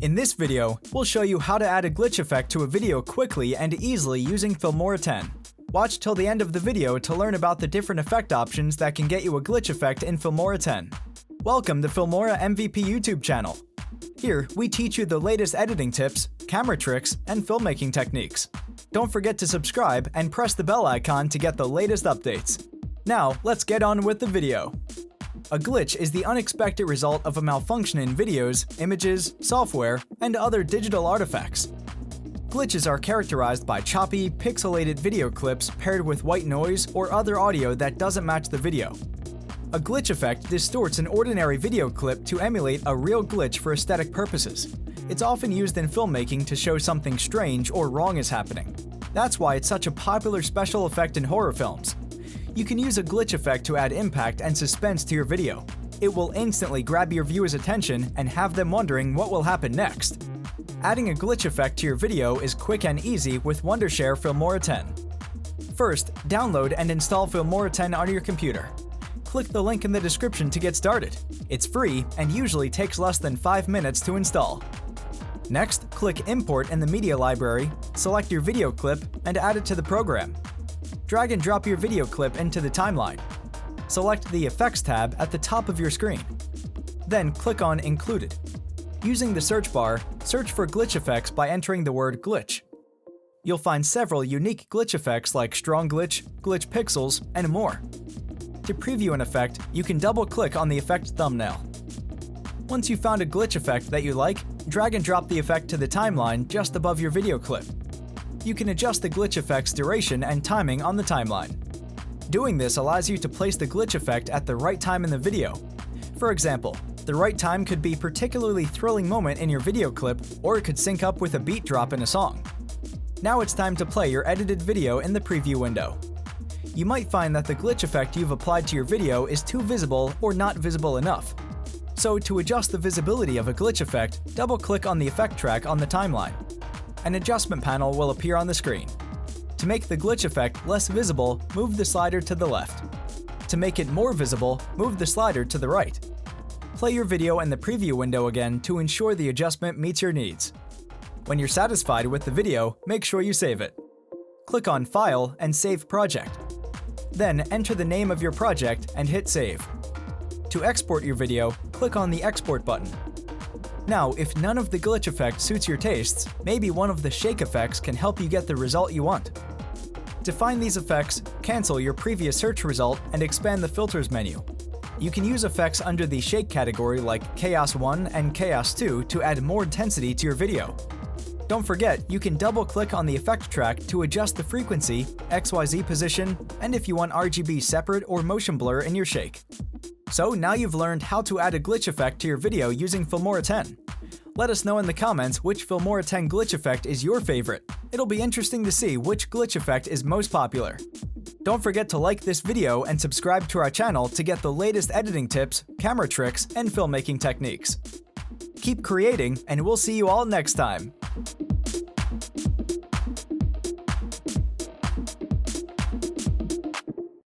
In this video, we'll show you how to add a glitch effect to a video quickly and easily using Filmora 10. Watch till the end of the video to learn about the different effect options that can get you a glitch effect in Filmora 10. Welcome to Filmora MVP YouTube channel. Here, we teach you the latest editing tips, camera tricks, and filmmaking techniques. Don't forget to subscribe and press the bell icon to get the latest updates. Now, let's get on with the video. A glitch is the unexpected result of a malfunction in videos, images, software, and other digital artifacts. Glitches are characterized by choppy, pixelated video clips paired with white noise or other audio that doesn't match the video. A glitch effect distorts an ordinary video clip to emulate a real glitch for aesthetic purposes. It's often used in filmmaking to show something strange or wrong is happening. That's why it's such a popular special effect in horror films. You can use a glitch effect to add impact and suspense to your video. It will instantly grab your viewers' attention and have them wondering what will happen next. Adding a glitch effect to your video is quick and easy with Wondershare Filmora 10. First, download and install Filmora 10 on your computer. Click the link in the description to get started. It's free and usually takes less than 5 minutes to install. Next, click Import in the Media Library, select your video clip, and add it to the program. Drag and drop your video clip into the timeline. Select the Effects tab at the top of your screen. Then click on Included. Using the search bar, search for glitch effects by entering the word glitch. You'll find several unique glitch effects like strong glitch, glitch pixels, and more. To preview an effect, you can double-click on the effect thumbnail. Once you've found a glitch effect that you like, drag and drop the effect to the timeline just above your video clip. You can adjust the glitch effect's duration and timing on the timeline. Doing this allows you to place the glitch effect at the right time in the video. For example, the right time could be a particularly thrilling moment in your video clip, or it could sync up with a beat drop in a song. Now it's time to play your edited video in the preview window. You might find that the glitch effect you've applied to your video is too visible or not visible enough. So to adjust the visibility of a glitch effect, double-click on the effect track on the timeline. An adjustment panel will appear on the screen. To make the glitch effect less visible, move the slider to the left. To make it more visible, move the slider to the right. Play your video in the preview window again to ensure the adjustment meets your needs. When you're satisfied with the video, make sure you save it. Click on File and Save Project. Then enter the name of your project and hit Save. To export your video, click on the Export button. Now, if none of the glitch effects suits your tastes, maybe one of the shake effects can help you get the result you want. To find these effects, cancel your previous search result and expand the Filters menu. You can use effects under the shake category like Chaos 1 and Chaos 2 to add more intensity to your video. Don't forget, you can double-click on the effect track to adjust the frequency, XYZ position, and if you want RGB separate or motion blur in your shake. So now you've learned how to add a glitch effect to your video using Filmora 10. Let us know in the comments which Filmora 10 glitch effect is your favorite. It'll be interesting to see which glitch effect is most popular. Don't forget to like this video and subscribe to our channel to get the latest editing tips, camera tricks, and filmmaking techniques. Keep creating, and we'll see you all next time.